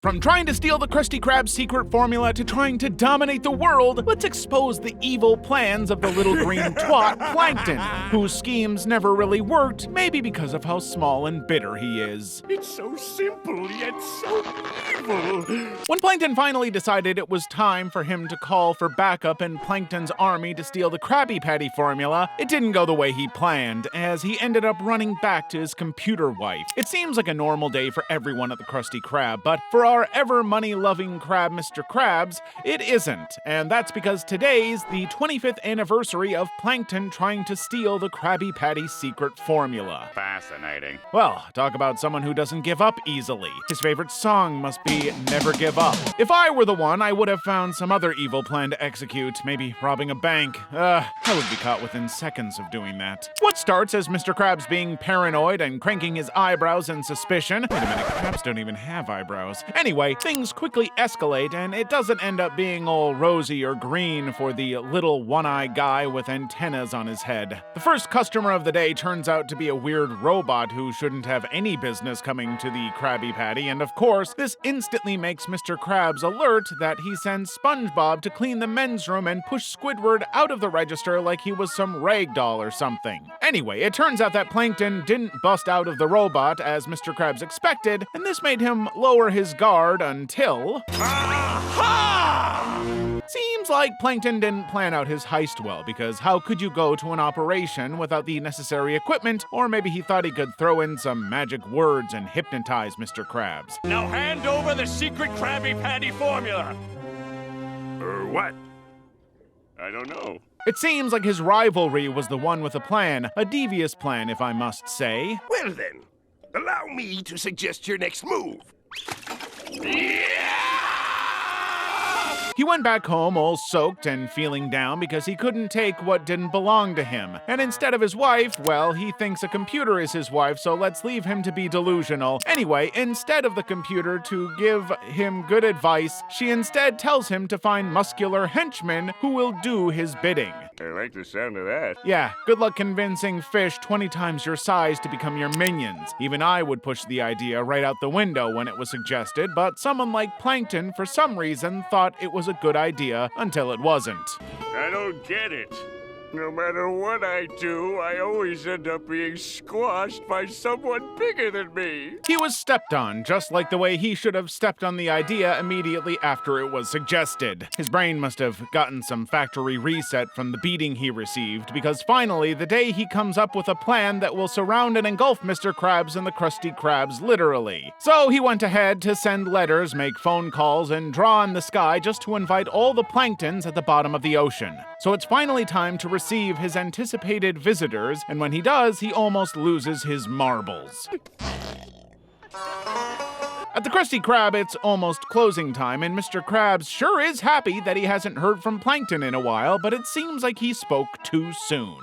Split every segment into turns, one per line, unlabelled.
From trying to steal the Krusty Krab's secret formula to trying to dominate the world, let's expose the evil plans of the little green twat, Plankton, whose schemes never really worked, maybe because of how small and bitter he is.
It's so simple, yet so evil.
When Plankton finally decided it was time for him to call for backup in Plankton's army to steal the Krabby Patty formula, it didn't go the way he planned, as he ended up running back to his computer wife. It seems like a normal day for everyone at the Krusty Krab, but for our ever money-loving crab Mr. Krabs, it isn't, and that's because today's the 25th anniversary of Plankton trying to steal the Krabby Patty secret formula.
Fascinating.
Well, talk about someone who doesn't give up easily. His favorite song must be Never Give Up. If I were the one, I would have found some other evil plan to execute, maybe robbing a bank. I would be caught within seconds of doing that. What starts as Mr. Krabs being paranoid and cranking his eyebrows in suspicion. Wait a minute, crabs don't even have eyebrows. Anyway, things quickly escalate, and it doesn't end up being all rosy or green for the little one-eyed guy with antennas on his head. The first customer of the day turns out to be a weird robot who shouldn't have any business coming to the Krabby Patty, and of course, this instantly makes Mr. Krabs alert that he sends SpongeBob to clean the men's room and push Squidward out of the register like he was some rag doll or something. Anyway, it turns out that Plankton didn't bust out of the robot as Mr. Krabs expected, and this made him lower his guard until... Aha! Seems like Plankton didn't plan out his heist well, because how could you go to an operation without the necessary equipment? Or maybe he thought he could throw in some magic words and hypnotize Mr. Krabs.
Now hand over the secret Krabby Patty formula. What? I don't know.
It seems like his rivalry was the one with a plan, a devious plan if I must say.
Well then, allow me to suggest your next move.
He went back home all soaked and feeling down because he couldn't take what didn't belong to him. And instead of his wife, well, he thinks a computer is his wife, so let's leave him to be delusional. Anyway, instead of the computer to give him good advice, she instead tells him to find muscular henchmen who will do his bidding.
I like the sound of that.
Yeah, good luck convincing fish 20 times your size to become your minions. Even I would push the idea right out the window when it was suggested, but someone like Plankton, for some reason, thought it was a good idea until it wasn't.
I don't get it. No matter what I do, I always end up being squashed by someone bigger than me.
He was stepped on, just like the way he should have stepped on the idea immediately after it was suggested. His brain must have gotten some factory reset from the beating he received, because finally, the day he comes up with a plan that will surround and engulf Mr. Krabs and the Krusty Krabs literally. So he went ahead to send letters, make phone calls, and draw in the sky just to invite all the planktons at the bottom of the ocean. So it's finally time to receive his anticipated visitors, and when he does, he almost loses his marbles. At the Krusty Krab, it's almost closing time, and Mr. Krabs sure is happy that he hasn't heard from Plankton in a while, but it seems like he spoke too soon.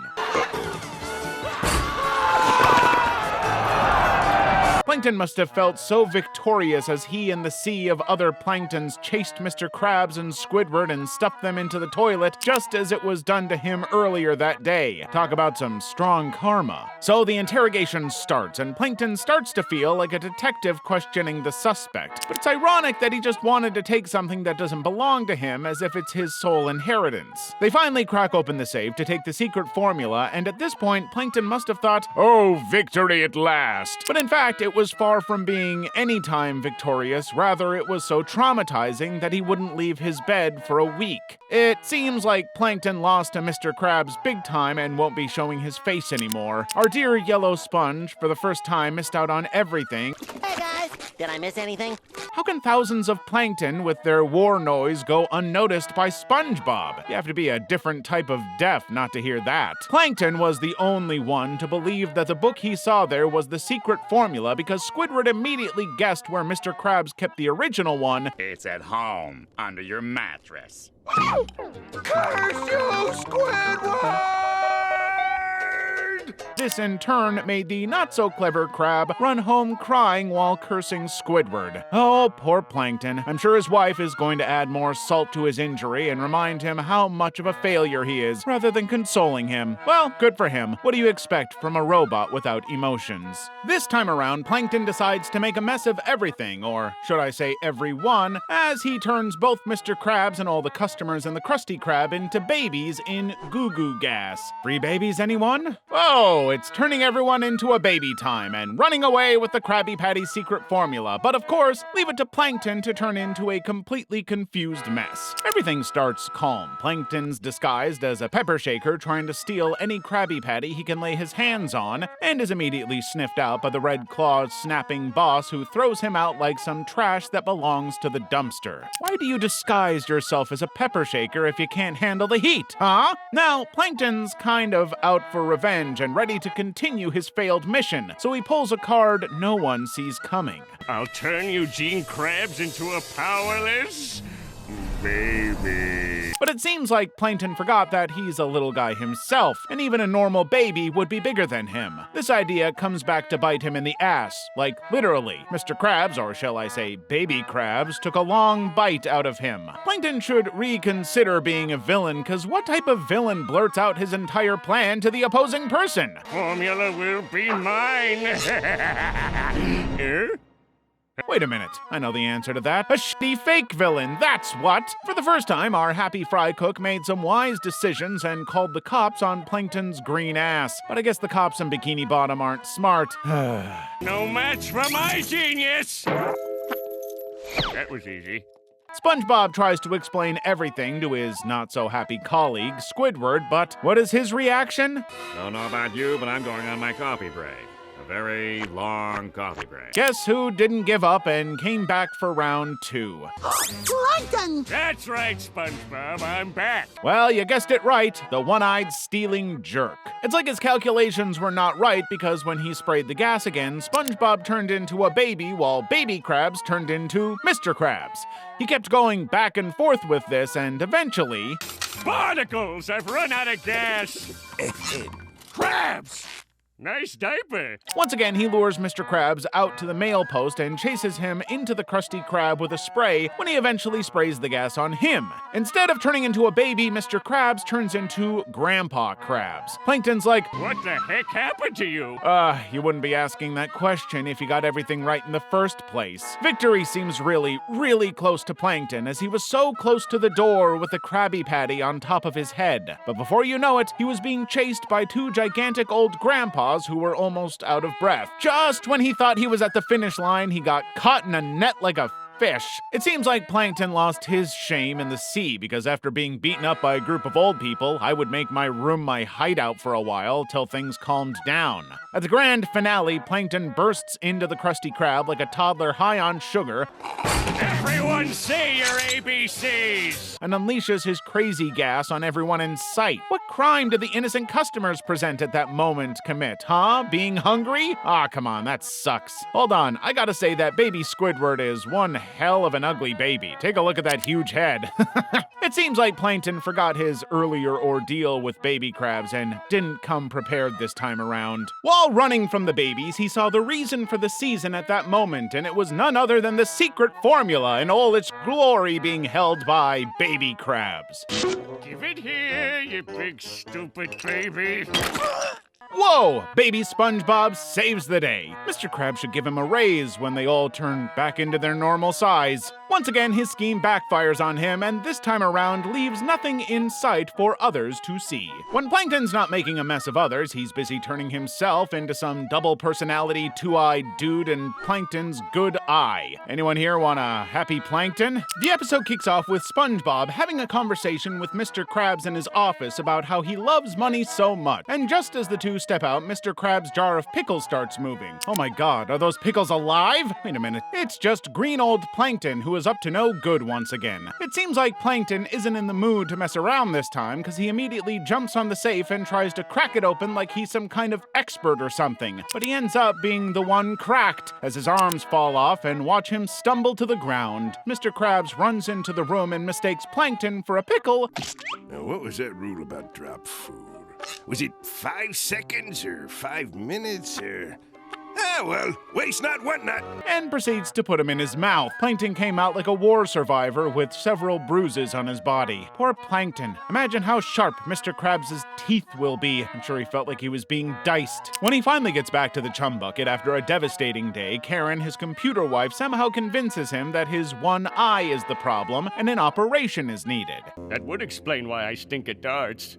Plankton must have felt so victorious as he and the sea of other planktons chased Mr. Krabs and Squidward and stuffed them into the toilet, just as it was done to him earlier that day. Talk about some strong karma. So the interrogation starts, and Plankton starts to feel like a detective questioning the suspect. But it's ironic that he just wanted to take something that doesn't belong to him as if it's his sole inheritance. They finally crack open the safe to take the secret formula, and at this point, Plankton must have thought, "Oh, victory at last!" But in fact, it was far from being any time victorious. Rather, it was so traumatizing that he wouldn't leave his bed for a week. It seems like Plankton lost to Mr. Krabs big time and won't be showing his face anymore. Our dear yellow sponge, for the first time, missed out on everything.
Hey guys, did I miss anything?
How can thousands of plankton with their war noise go unnoticed by SpongeBob? You have to be a different type of deaf not to hear that. Plankton was the only one to believe that the book he saw there was the secret formula because Squidward immediately guessed where Mr. Krabs kept the original one.
It's at home, under your mattress.
Curse you, Squidward!
This in turn made the not-so-clever crab run home crying while cursing Squidward. Oh, poor Plankton. I'm sure his wife is going to add more salt to his injury and remind him how much of a failure he is, rather than consoling him. Well, good for him. What do you expect from a robot without emotions? This time around, Plankton decides to make a mess of everything, or should I say everyone, as he turns both Mr. Krabs and all the customers in the Krusty Krab into babies in goo-goo gas. Free babies, anyone? Oh, it's turning everyone into a baby time and running away with the Krabby Patty secret formula, but of course, leave it to Plankton to turn into a completely confused mess. Everything starts calm. Plankton's disguised as a pepper shaker trying to steal any Krabby Patty he can lay his hands on, and is immediately sniffed out by the red claws snapping boss who throws him out like some trash that belongs to the dumpster. Why do you disguise yourself as a pepper shaker if you can't handle the heat, huh? Now, Plankton's kind of out for revenge and ready to continue his failed mission, so he pulls a card no one sees coming.
I'll turn Eugene Krabs into a powerless baby.
But it seems like Plankton forgot that he's a little guy himself, and even a normal baby would be bigger than him. This idea comes back to bite him in the ass, like literally. Mr. Krabs, or shall I say Baby Krabs, took a long bite out of him. Plankton should reconsider being a villain, cause what type of villain blurts out his entire plan to the opposing person?
Formula will be mine.
Wait a minute, I know the answer to that. A shitty fake villain, that's what! For the first time, our happy fry cook made some wise decisions and called the cops on Plankton's green ass. But I guess the cops in Bikini Bottom aren't smart.
No match for my genius! That was easy.
SpongeBob tries to explain everything to his not-so-happy colleague, Squidward, but what is his reaction?
Don't know about you, but I'm going on my coffee break. A very long coffee break.
Guess who didn't give up and came back for round 2?
Plankton!
That's right, SpongeBob, I'm back.
Well, you guessed it right, the one-eyed stealing jerk. It's like his calculations were not right because when he sprayed the gas again, SpongeBob turned into a baby while Baby Krabs turned into Mr. Krabs. He kept going back and forth with this and eventually...
Barnacles! I've run out of gas! Krabs! Nice diaper!
Once again, he lures Mr. Krabs out to the mail post and chases him into the Krusty Krab with a spray when he eventually sprays the gas on him. Instead of turning into a baby, Mr. Krabs turns into Grandpa Krabs. Plankton's like,
What the heck happened to you?
You wouldn't be asking that question if you got everything right in the first place. Victory seems really, really close to Plankton as he was so close to the door with the Krabby Patty on top of his head. But before you know it, he was being chased by 2 gigantic old grandpas who were almost out of breath. Just when he thought he was at the finish line, he got caught in a net like a fish. It seems like Plankton lost his shame in the sea because after being beaten up by a group of old people, I would make my room my hideout for a while till things calmed down. At the grand finale, Plankton bursts into the Krusty Krab like a toddler high on sugar
Everyone say your ABCs!
and unleashes his crazy gas on everyone in sight. What crime did the innocent customers present at that moment commit, huh? Being hungry? Ah, come on, that sucks. Hold on, I gotta say that baby Squidward is one hell of an ugly baby. Take a look at that huge head. It seems like Plankton forgot his earlier ordeal with Baby Krabs and didn't come prepared this time around. While running from the babies, he saw the reason for the season at that moment, and it was none other than the secret formula in all its glory being held by Baby Krabs.
Give it here, you big stupid baby.
Whoa! Baby SpongeBob saves the day. Mr. Krabs should give him a raise when they all turn back into their normal size. Once again, his scheme backfires on him, and this time around leaves nothing in sight for others to see. When Plankton's not making a mess of others, he's busy turning himself into some double personality, 2-eyed dude in Plankton's good eye. Anyone here want a happy Plankton? The episode kicks off with SpongeBob having a conversation with Mr. Krabs in his office about how he loves money so much. And just as the two step out, Mr. Krabs' jar of pickles starts moving. Oh my god, are those pickles alive? Wait a minute, it's just green old Plankton who is up to no good once again. It seems like Plankton isn't in the mood to mess around this time because he immediately jumps on the safe and tries to crack it open like he's some kind of expert or something. But he ends up being the one cracked as his arms fall off and watch him stumble to the ground. Mr. Krabs runs into the room and mistakes Plankton for a pickle.
Now, what was that rule about drop food? Was it 5 seconds or 5 minutes or... Ah, well, waste not, want not.
And proceeds to put him in his mouth. Plankton came out like a war survivor with several bruises on his body. Poor Plankton. Imagine how sharp Mr. Krabs' teeth will be. I'm sure he felt like he was being diced. When he finally gets back to the chum bucket after a devastating day, Karen, his computer wife, somehow convinces him that his one eye is the problem and an operation is needed.
That would explain why I stink at darts.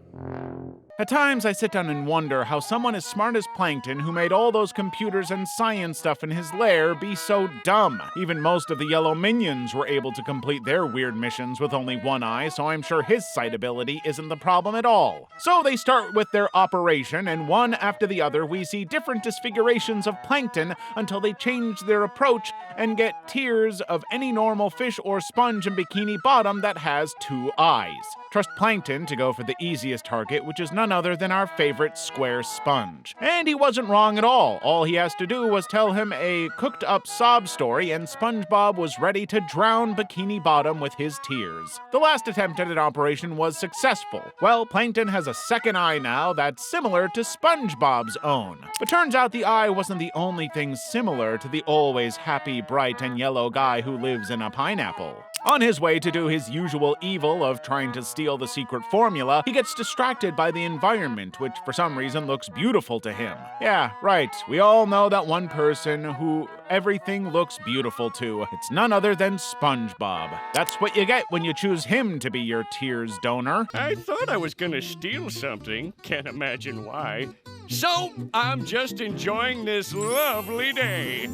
At times, I sit down and wonder how someone as smart as Plankton, who made all those computers and science stuff in his lair, be so dumb. Even most of the yellow minions were able to complete their weird missions with only one eye, so I'm sure his sight ability isn't the problem at all. So they start with their operation, and one after the other, we see different disfigurations of Plankton until they change their approach and get tiers of any normal fish or sponge in Bikini Bottom that has 2 eyes. Trust Plankton to go for the easiest target, which is none other than our favorite square sponge. And he wasn't wrong at all. All he has to do was tell him a cooked-up sob story, and SpongeBob was ready to drown Bikini Bottom with his tears. The last attempt at an operation was successful. Well, Plankton has a second eye now that's similar to SpongeBob's own. But turns out the eye wasn't the only thing similar to the always happy, bright, and yellow guy who lives in a pineapple. On his way to do his usual evil of trying to steal the secret formula, he gets distracted by the environment, which for some reason looks beautiful to him. Yeah, right. We all know that one person who everything looks beautiful to. It's none other than SpongeBob. That's what you get when you choose him to be your tears donor.
I thought I was gonna steal something. Can't imagine why. So, I'm just enjoying this lovely day.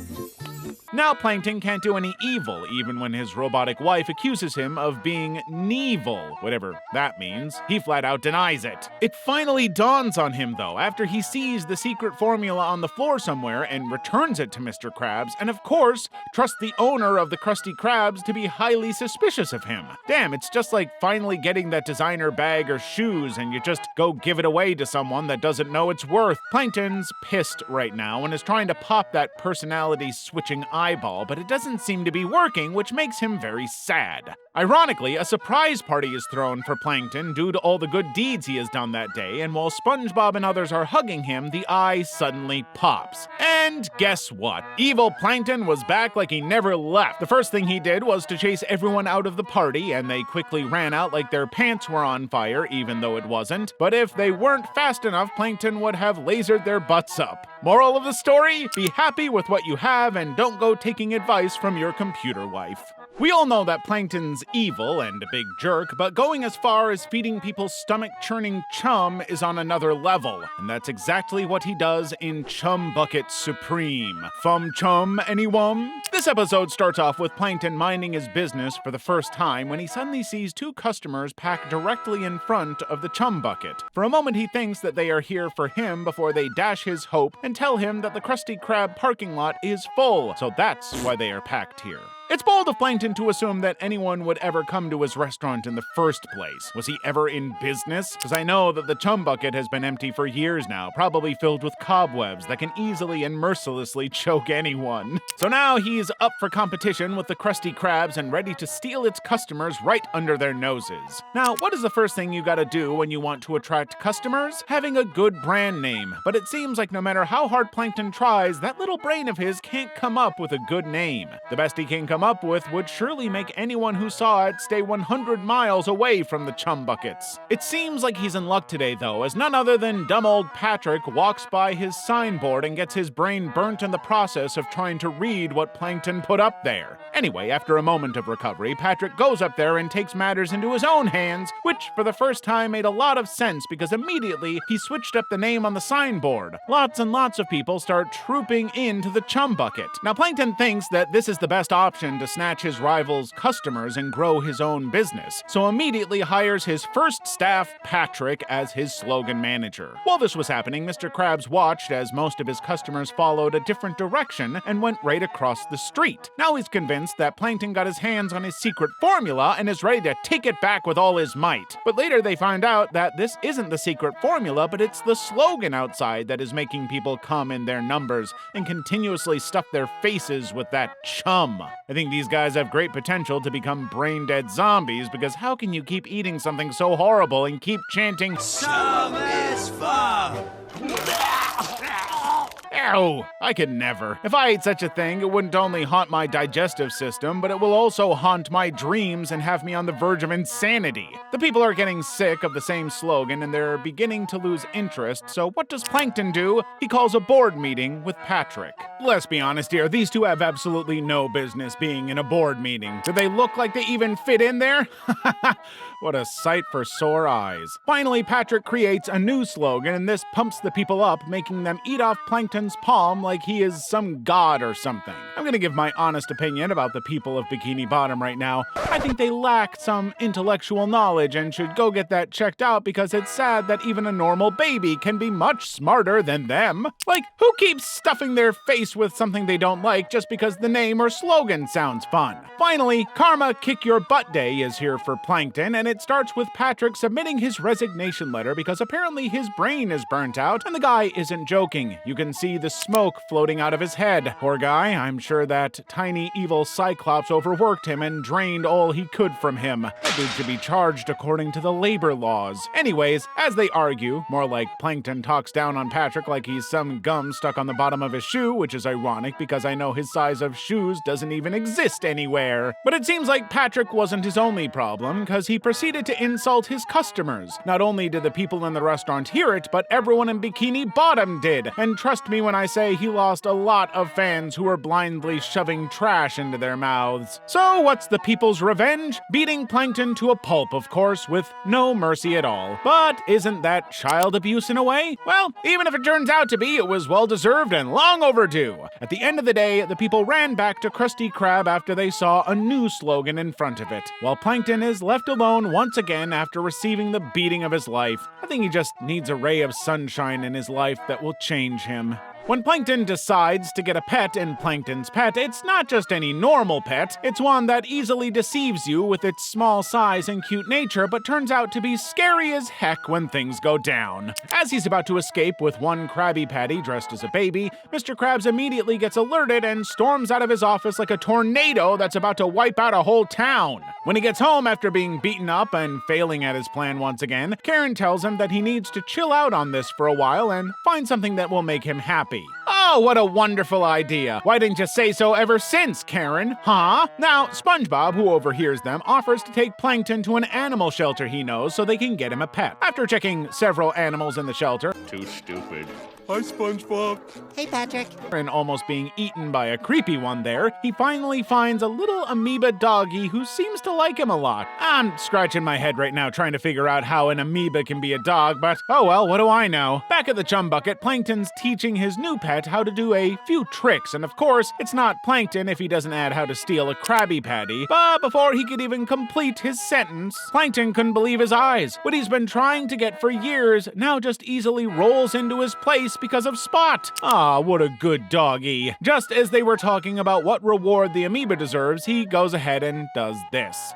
Now Plankton can't do any evil, even when his robotic wife accuses him of being Kneevil, whatever that means. He flat out denies it. It finally dawns on him, though, after he sees the secret formula on the floor somewhere and returns it to Mr. Krabs, and of course, trusts the owner of the Krusty Krabs to be highly suspicious of him. Damn, it's just like finally getting that designer bag or shoes and you just go give it away to someone that doesn't know its worth. Plankton's pissed right now and is trying to pop that personality-switching eyeball, but it doesn't seem to be working, which makes him very sad. Ironically, a surprise party is thrown for Plankton due to all the good deeds he has done that day, and while SpongeBob and others are hugging him, the eye suddenly pops. And guess what? Evil Plankton was back like he never left. The first thing he did was to chase everyone out of the party, and they quickly ran out like their pants were on fire, even though it wasn't. But if they weren't fast enough, Plankton would have lasered their butts up. Moral of the story? Be happy with what you have and don't go taking advice from your computer wife. We all know that Plankton's evil and a big jerk, but going as far as feeding people stomach-churning chum is on another level, and that's exactly what he does in Chum Bucket Supreme. Fum chum, anyone? This episode starts off with Plankton minding his business for the first time when he suddenly sees 2 customers packed directly in front of the chum bucket. For a moment he thinks that they are here for him before they dash his hope and tell him that the Krusty Krab parking lot is full, so that's why they are packed here. It's bold of Plankton to assume that anyone would ever come to his restaurant in the first place. Was he ever in business? Because I know that the chum bucket has been empty for years now, probably filled with cobwebs that can easily and mercilessly choke anyone. So now he's up for competition with the Krusty Krabs and ready to steal its customers right under their noses. Now, what is the first thing you gotta do when you want to attract customers? Having a good brand name. But it seems like no matter how hard Plankton tries, that little brain of his can't come up with a good name. The best he can come up with would surely make anyone who saw it stay 100 miles away from the chum buckets. It seems like he's in luck today, though, as none other than dumb old Patrick walks by his signboard and gets his brain burnt in the process of trying to read what Plankton put up there. Anyway, after a moment of recovery, Patrick goes up there and takes matters into his own hands, which for the first time made a lot of sense because immediately he switched up the name on the signboard. Lots and lots of people start trooping into the chum bucket. Now, Plankton thinks that this is the best option to snatch his rival's customers and grow his own business, so immediately hires his first staff, Patrick, as his slogan manager. While this was happening, Mr. Krabs watched as most of his customers followed a different direction and went right across the street. Now he's convinced that Plankton got his hands on his secret formula and is ready to take it back with all his might. But later they find out that this isn't the secret formula, but it's the slogan outside that is making people come in their numbers and continuously stuff their faces with that chum. I think think these guys have great potential to become brain-dead zombies, because how can you keep eating something so horrible and keep chanting,
Some is fun.
"Ew, I could never. If I ate such a thing, it wouldn't only haunt my digestive system, but it will also haunt my dreams and have me on the verge of insanity." The people are getting sick of the same slogan and they're beginning to lose interest, so what does Plankton do? He calls a board meeting with Patrick. Let's be honest here, these two have absolutely no business being in a board meeting. Do they look like they even fit in there? What a sight for sore eyes. Finally, Patrick creates a new slogan, and this pumps the people up, making them eat off Plankton's palm like he is some god or something. I'm gonna give my honest opinion about the people of Bikini Bottom right now. I think they lack some intellectual knowledge and should go get that checked out, because it's sad that even a normal baby can be much smarter than them. Like, who keeps stuffing their face with something they don't like just because the name or slogan sounds fun? Finally, Karma Kick Your Butt Day is here for Plankton, and it starts with Patrick submitting his resignation letter because apparently his brain is burnt out, and the guy isn't joking. You can see the smoke floating out of his head. Poor guy, I'm sure that tiny evil Cyclops overworked him and drained all he could from him. That dude should be charged according to the labor laws. Anyways, as they argue, more like Plankton talks down on Patrick like he's some gum stuck on the bottom of his shoe, which is ironic because I know his size of shoes doesn't even exist anywhere. But it seems like Patrick wasn't his only problem, because he proceeded to insult his customers. Not only did the people in the restaurant hear it, but everyone in Bikini Bottom did. And trust me when I say he lost a lot of fans who were blindly shoving trash into their mouths. So what's the people's revenge? Beating Plankton to a pulp, of course, with no mercy at all. But isn't that child abuse in a way? Well, even if it turns out to be, it was well-deserved and long overdue. At the end of the day, the people ran back to Krusty Krab after they saw a new slogan in front of it, while Plankton is left alone once again after receiving the beating of his life. I think he just needs a ray of sunshine in his life that will change him. When Plankton decides to get a pet in Plankton's Pet, it's not just any normal pet, it's one that easily deceives you with its small size and cute nature, but turns out to be scary as heck when things go down. As he's about to escape with one Krabby Patty dressed as a baby, Mr. Krabs immediately gets alerted and storms out of his office like a tornado that's about to wipe out a whole town. When he gets home after being beaten up and failing at his plan once again, Karen tells him that he needs to chill out on this for a while and find something that will make him happy. Oh, what a wonderful idea. Why didn't you say so ever since, Karen? Huh? Now, SpongeBob, who overhears them, offers to take Plankton to an animal shelter he knows so they can get him a pet. After checking several animals in the shelter,
Too stupid.
Hi, SpongeBob.
Hey, Patrick.
and almost being eaten by a creepy one there, he finally finds a little amoeba doggy who seems to like him a lot. I'm scratching my head right now trying to figure out how an amoeba can be a dog, but oh well, what do I know? Back at the chum bucket, Plankton's teaching his new pet how to do a few tricks, and of course, it's not Plankton if he doesn't add how to steal a Krabby Patty. But before he could even complete his sentence, Plankton couldn't believe his eyes. What he's been trying to get for years now just easily rolls into his place because of Spot. Ah, what a good doggy. Just as they were talking about what reward the amoeba deserves, he goes ahead and does this.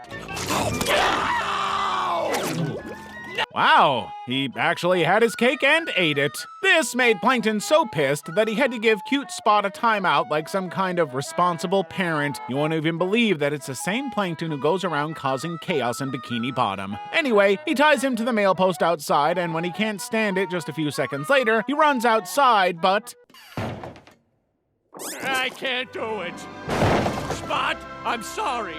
Wow, he actually had his cake and ate it. This made Plankton so pissed that he had to give cute Spot a timeout like some kind of responsible parent. You won't even believe that it's the same Plankton who goes around causing chaos in Bikini Bottom. Anyway, he ties him to the mailpost outside, and when he can't stand it just a few seconds later, he runs outside, but...
I can't do it. Spot, I'm sorry.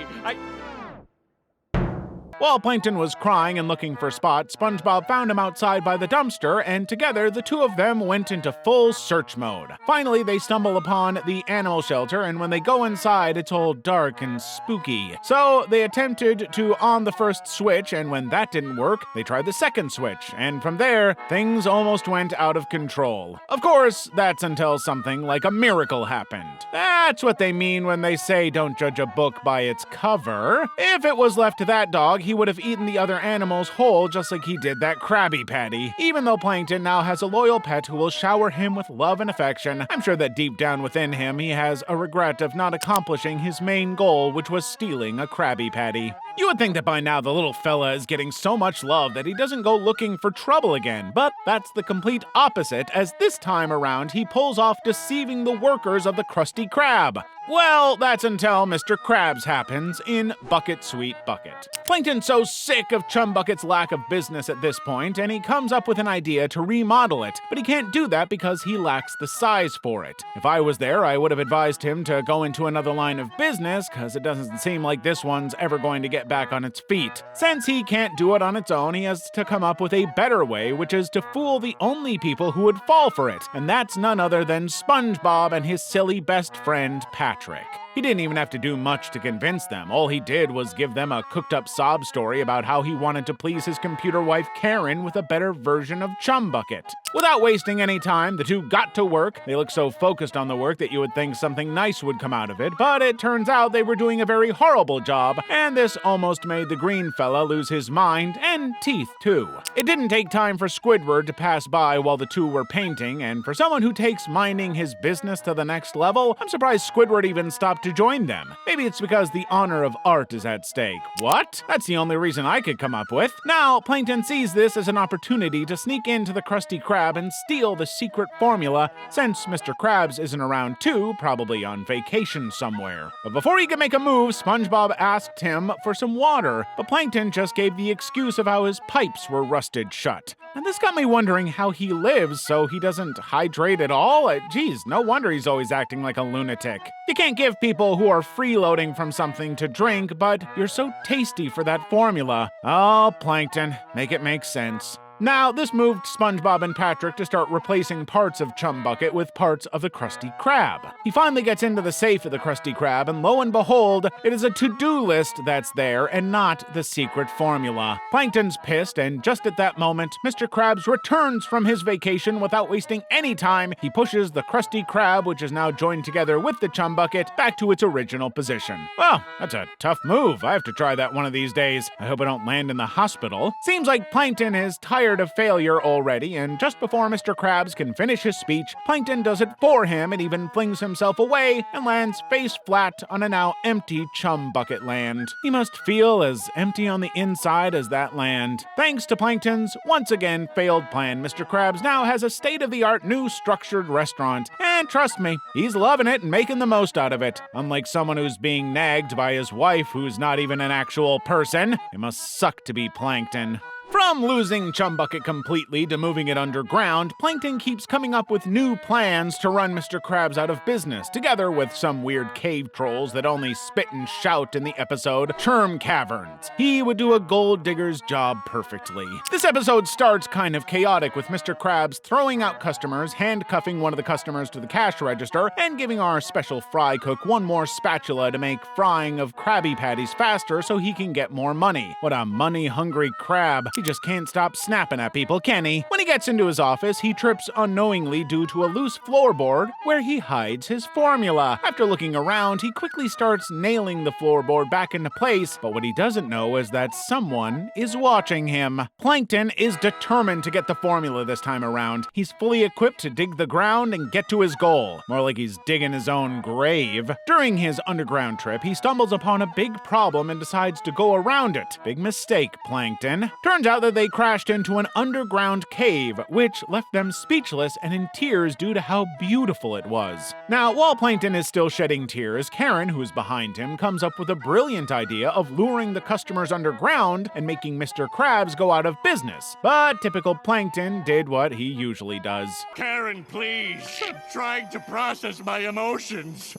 While Plankton was crying and looking for Spot, SpongeBob found him outside by the dumpster, and together the two of them went into full search mode. Finally, they stumble upon the animal shelter, and when they go inside, it's all dark and spooky. So they attempted to on the first switch, and when that didn't work, they tried the second switch, and from there, things almost went out of control. Of course, that's until something like a miracle happened. That's what they mean when they say don't judge a book by its cover. If it was left to that dog, he would have eaten the other animals whole just like he did that Krabby Patty. Even though Plankton now has a loyal pet who will shower him with love and affection, I'm sure that deep down within him he has a regret of not accomplishing his main goal, which was stealing a Krabby Patty. You would think that by now the little fella is getting so much love that he doesn't go looking for trouble again, but that's the complete opposite, as this time around he pulls off deceiving the workers of the Krusty Krab. Well, that's until Mr. Krabs happens in Bucket Sweet Bucket. Plankton's so sick of Chum Bucket's lack of business at this point, and he comes up with an idea to remodel it, but he can't do that because he lacks the size for it. If I was there, I would have advised him to go into another line of business, because it doesn't seem like this one's ever going to get back on its feet. Since he can't do it on its own, he has to come up with a better way, which is to fool the only people who would fall for it, and that's none other than SpongeBob and his silly best friend, Patrick. He didn't even have to do much to convince them. All he did was give them a cooked-up sob story about how he wanted to please his computer wife Karen with a better version of Chum Bucket. Without wasting any time, the two got to work. They looked so focused on the work that you would think something nice would come out of it, but it turns out they were doing a very horrible job, and this almost made the green fella lose his mind and teeth too. It didn't take time for Squidward to pass by while the two were painting, and for someone who takes minding his business to the next level, I'm surprised Squidward even stopped to join them. Maybe it's because the honor of art is at stake. What? That's the only reason I could come up with. Now, Plankton sees this as an opportunity to sneak into the Krusty Krab and steal the secret formula, since Mr. Krabs isn't around too, probably on vacation somewhere. But before he could make a move, SpongeBob asked him for some water, but Plankton just gave the excuse of how his pipes were rusted shut. And this got me wondering how he lives so he doesn't hydrate at all. Geez, no wonder he's always acting like a lunatic. You can't give people who are freeloading from something to drink, but you're so tasty for that formula. Oh, Plankton, make it make sense. Now, this moved SpongeBob and Patrick to start replacing parts of Chum Bucket with parts of the Krusty Krab. He finally gets into the safe of the Krusty Krab, and lo and behold, it is a to-do list that's there and not the secret formula. Plankton's pissed, and just at that moment, Mr. Krabs returns from his vacation without wasting any time. He pushes the Krusty Krab, which is now joined together with the Chum Bucket, back to its original position. Well, that's a tough move. I have to try that one of these days. I hope I don't land in the hospital. Seems like Plankton is tired of failure already, and just before Mr. Krabs can finish his speech, Plankton does it for him and even flings himself away and lands face flat on a now empty Chum Bucket land. He must feel as empty on the inside as that land. Thanks to Plankton's once again failed plan, Mr. Krabs now has a state-of-the-art new structured restaurant, and trust me, he's loving it and making the most out of it. Unlike someone who's being nagged by his wife who's not even an actual person. It must suck to be Plankton. From losing Chum Bucket completely to moving it underground, Plankton keeps coming up with new plans to run Mr. Krabs out of business, together with some weird cave trolls that only spit and shout in the episode Churm Caverns. He would do a gold digger's job perfectly. This episode starts kind of chaotic, with Mr. Krabs throwing out customers, handcuffing one of the customers to the cash register, and giving our special fry cook one more spatula to make frying of Krabby Patties faster so he can get more money. What a money-hungry crab. He just can't stop snapping at people, can he? When he gets into his office, he trips unknowingly due to a loose floorboard where he hides his formula. After looking around, he quickly starts nailing the floorboard back into place, but what he doesn't know is that someone is watching him. Plankton is determined to get the formula this time around. He's fully equipped to dig the ground and get to his goal. More like he's digging his own grave. During his underground trip, he stumbles upon a big problem and decides to go around it. Big mistake, Plankton. Turns out that they crashed into an underground cave, which left them speechless and in tears due to how beautiful it was. Now, while Plankton is still shedding tears, Karen, who's behind him, comes up with a brilliant idea of luring the customers underground and making Mr. Krabs go out of business. But typical Plankton did what he usually does.
Karen, please. I'm trying to process my emotions.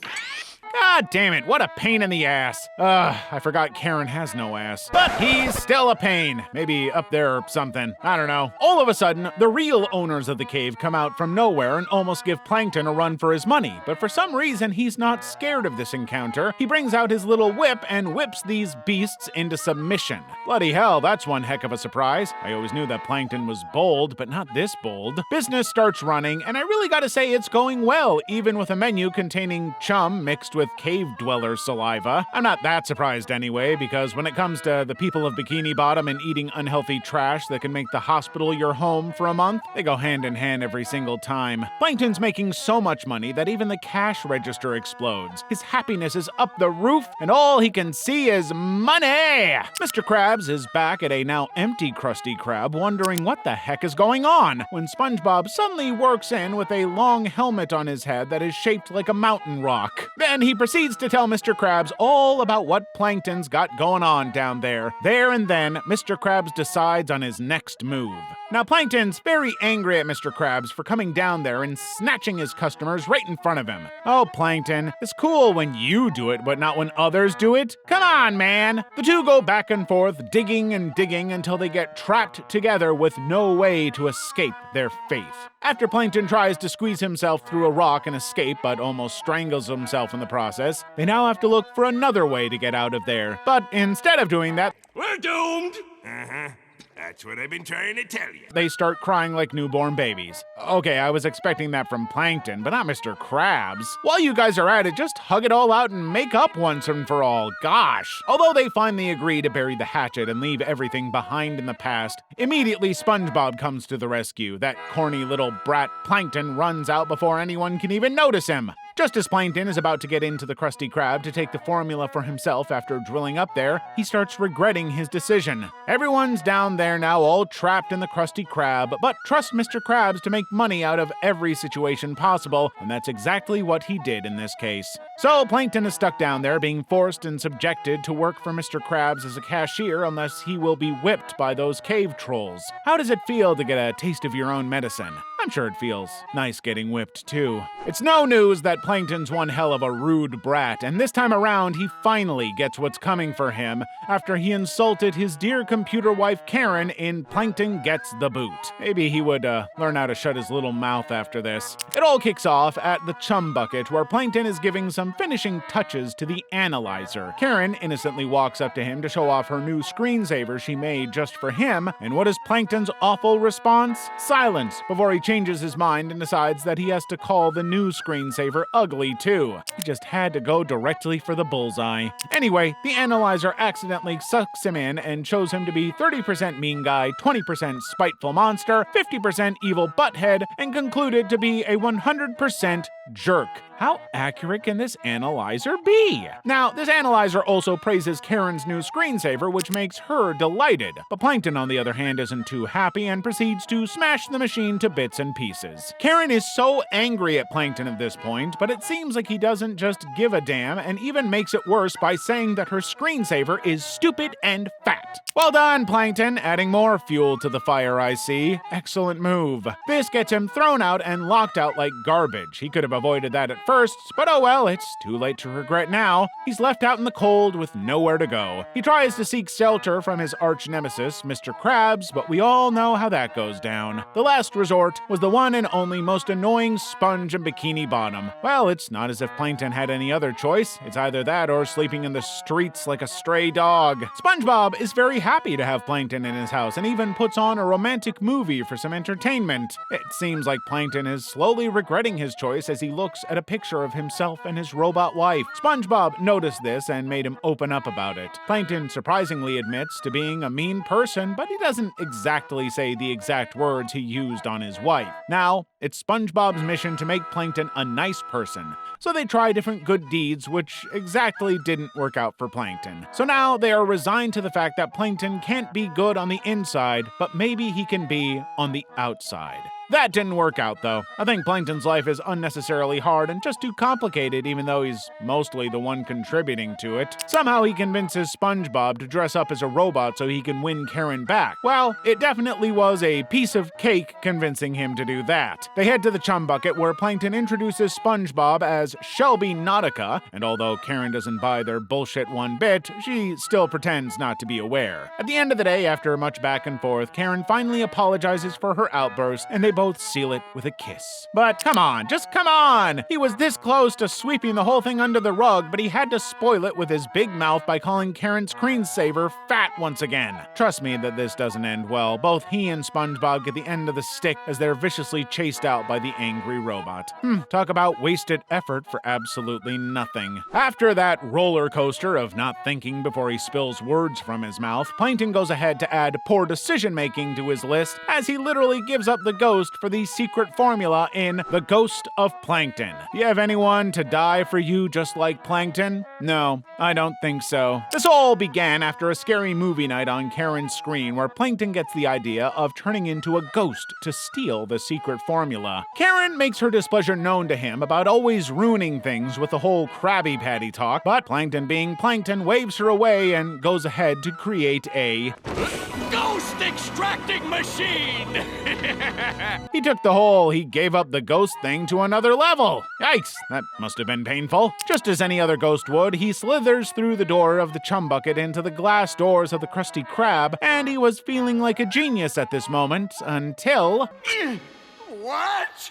God damn it, what a pain in the ass. I forgot Karen has no ass. But he's still a pain. Maybe up there or something. I don't know. All of a sudden, the real owners of the cave come out from nowhere and almost give Plankton a run for his money. But for some reason, he's not scared of this encounter. He brings out his little whip and whips these beasts into submission. Bloody hell, that's one heck of a surprise. I always knew that Plankton was bold, but not this bold. Business starts running, and I really gotta say it's going well, even with a menu containing chum mixed with cave dweller saliva. I'm not that surprised anyway, because when it comes to the people of Bikini Bottom and eating unhealthy trash that can make the hospital your home for a month, they go hand in hand every single time. Plankton's making so much money that even the cash register explodes. His happiness is up the roof, and all he can see is money! Mr. Krabs is back at a now empty Krusty Krab, wondering what the heck is going on, when SpongeBob suddenly works in with a long helmet on his head that is shaped like a mountain rock. Then he proceeds to tell Mr. Krabs all about what Plankton's got going on down there. There and then, Mr. Krabs decides on his next move. Now, Plankton's very angry at Mr. Krabs for coming down there and snatching his customers right in front of him. Oh, Plankton, it's cool when you do it, but not when others do it. Come on, man! The two go back and forth, digging and digging until they get trapped together with no way to escape their fate. After Plankton tries to squeeze himself through a rock and escape, but almost strangles himself in the process, they now have to look for another way to get out of there. But instead of doing that,
We're doomed! That's what I've been trying to tell you.
they start crying like newborn babies. Okay, I was expecting that from Plankton, but not Mr. Krabs. While you guys are at it, just hug it all out and make up once and for all. Gosh. Although they finally agree to bury the hatchet and leave everything behind in the past, immediately SpongeBob comes to the rescue. That corny little brat Plankton runs out before anyone can even notice him. Just as Plankton is about to get into the Krusty Krab to take the formula for himself after drilling up there, he starts regretting his decision. Everyone's down there now, all trapped in the Krusty Krab, but trust Mr. Krabs to make money out of every situation possible, and that's exactly what he did in this case. So Plankton is stuck down there, being forced and subjected to work for Mr. Krabs as a cashier unless he will be whipped by those cave trolls. How does it feel to get a taste of your own medicine? I'm sure it feels nice getting whipped too. It's no news that Plankton's one hell of a rude brat, and this time around he finally gets what's coming for him after he insulted his dear computer wife Karen in Plankton Gets the Boot. Maybe he would learn how to shut his little mouth after this. It all kicks off at the Chum Bucket, where Plankton is giving some finishing touches to the analyzer. Karen innocently walks up to him to show off her new screensaver she made just for him, and what is Plankton's awful response? Silence, before he changes his mind and decides that he has to call the new screensaver ugly too. He just had to go directly for the bullseye. Anyway, the analyzer accidentally sucks him in and shows him to be 30% mean guy, 20% spiteful monster, 50% evil butthead, and concluded to be a 100% jerk. How accurate can this analyzer be? Now, this analyzer also praises Karen's new screensaver, which makes her delighted. But Plankton, on the other hand, isn't too happy and proceeds to smash the machine to bits and pieces. Karen is so angry at Plankton at this point, but it seems like he doesn't just give a damn and even makes it worse by saying that her screensaver is stupid and fat. Well done, Plankton, adding more fuel to the fire, I see. Excellent move. This gets him thrown out and locked out like garbage. He could have avoided that at first, but oh well, it's too late to regret now. He's left out in the cold with nowhere to go. He tries to seek shelter from his arch nemesis, Mr. Krabs, but we all know how that goes down. The last resort was the one and only most annoying Sponge and Bikini Bottom. Well, it's not as if Plankton had any other choice. It's either that or sleeping in the streets like a stray dog. SpongeBob is very happy to have Plankton in his house and even puts on a romantic movie for some entertainment. It seems like Plankton is slowly regretting his choice as he looks at a picture of himself and his robot wife. SpongeBob noticed this and made him open up about it. Plankton surprisingly admits to being a mean person, but he doesn't exactly say the exact words he used on his wife. Now, it's SpongeBob's mission to make Plankton a nice person, so they try different good deeds, which exactly didn't work out for Plankton. So now they are resigned to the fact that Plankton can't be good on the inside, but maybe he can be on the outside. That didn't work out, though. I think Plankton's life is unnecessarily hard and just too complicated, even though he's mostly the one contributing to it. Somehow he convinces SpongeBob to dress up as a robot so he can win Karen back. Well, it definitely was a piece of cake convincing him to do that. They head to the Chum Bucket, where Plankton introduces SpongeBob as Shelby Nautica, and although Karen doesn't buy their bullshit one bit, she still pretends not to be aware. At the end of the day, after much back and forth, Karen finally apologizes for her outburst, and they both seal it with a kiss. But come on, just come on! He was this close to sweeping the whole thing under the rug, but he had to spoil it with his big mouth by calling Karen's screensaver fat once again. Trust me that this doesn't end well. Both he and SpongeBob get the end of the stick as they're viciously chased out by the angry robot. Talk about wasted effort for absolutely nothing. After that roller coaster of not thinking before he spills words from his mouth, Plankton goes ahead to add poor decision-making to his list as he literally gives up the ghost ghost for the secret formula in The Ghost of Plankton. Do you have anyone to die for you just like Plankton? No, I don't think so. This all began after a scary movie night on Karen's screen where Plankton gets the idea of turning into a ghost to steal the secret formula. Karen makes her displeasure known to him about always ruining things with the whole Krabby Patty talk, but Plankton being Plankton waves her away and goes ahead to create a
Ghost extracting machine!
He took the whole he gave up the ghost thing to another level. Yikes, that must have been painful. Just as any other ghost would, he slithers through the door of the chum bucket into the glass doors of the Krusty Krab, and he was feeling like a genius at this moment until...
What?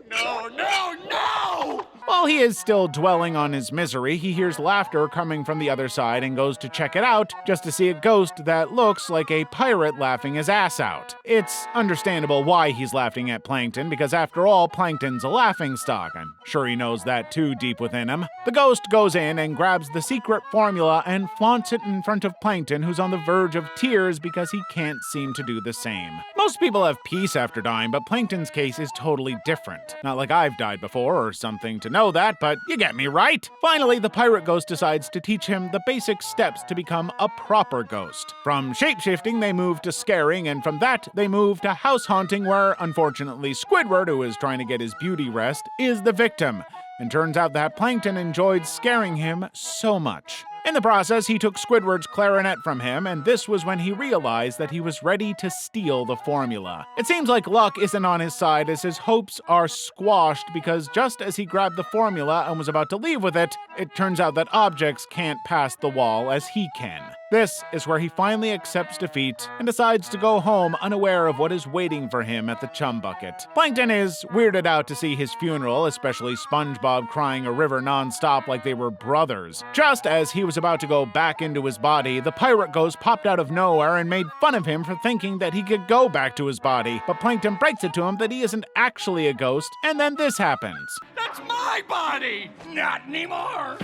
No, no, no!
While he is still dwelling on his misery, he hears laughter coming from the other side and goes to check it out, just to see a ghost that looks like a pirate laughing his ass out. It's understandable why he's laughing at Plankton, because after all, Plankton's a laughingstock. I'm sure he knows that too deep within him. The ghost goes in and grabs the secret formula and flaunts it in front of Plankton, who's on the verge of tears because he can't seem to do the same. Most people have peace after dying, but Plankton's case is totally different. Not like I've died before or something to know that, but you get me, right? Finally, the pirate ghost decides to teach him the basic steps to become a proper ghost. From shapeshifting, they move to scaring, and from that, they move to house haunting, where, unfortunately, Squidward, who is trying to get his beauty rest, is the victim. And turns out that Plankton enjoyed scaring him so much. In the process, he took Squidward's clarinet from him, and this was when he realized that he was ready to steal the formula. It seems like luck isn't on his side, as his hopes are squashed, because just as he grabbed the formula and was about to leave with it, it turns out that objects can't pass the wall as he can. This is where he finally accepts defeat and decides to go home unaware of what is waiting for him at the chum bucket. Plankton is weirded out to see his funeral, especially SpongeBob crying a river nonstop like they were brothers. Just as he was about to go back into his body, the pirate ghost popped out of nowhere and made fun of him for thinking that he could go back to his body. But Plankton breaks it to him that he isn't actually a ghost, and then this happens.
That's my body! Not anymore!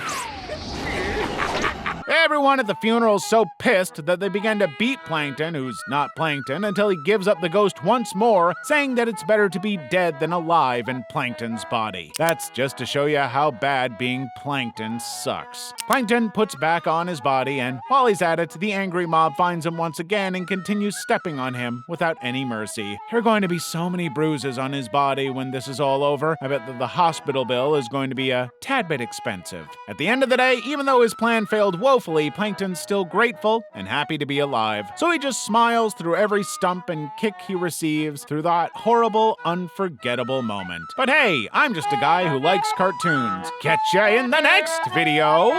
Everyone at the funeral is so pissed that they begin to beat Plankton, who's not Plankton, until he gives up the ghost once more, saying that it's better to be dead than alive in Plankton's body. That's just to show you how bad being Plankton sucks. Plankton puts back on his body, and while he's at it, the angry mob finds him once again and continues stepping on him without any mercy. There are going to be so many bruises on his body when this is all over. I bet that the hospital bill is going to be a tad bit expensive. At the end of the day, even though his plan failed woefully, Plankton's still grateful and happy to be alive. So he just smiles through every stump and kick he receives through that horrible, unforgettable moment. But hey, I'm just a guy who likes cartoons. Catch ya in the next video!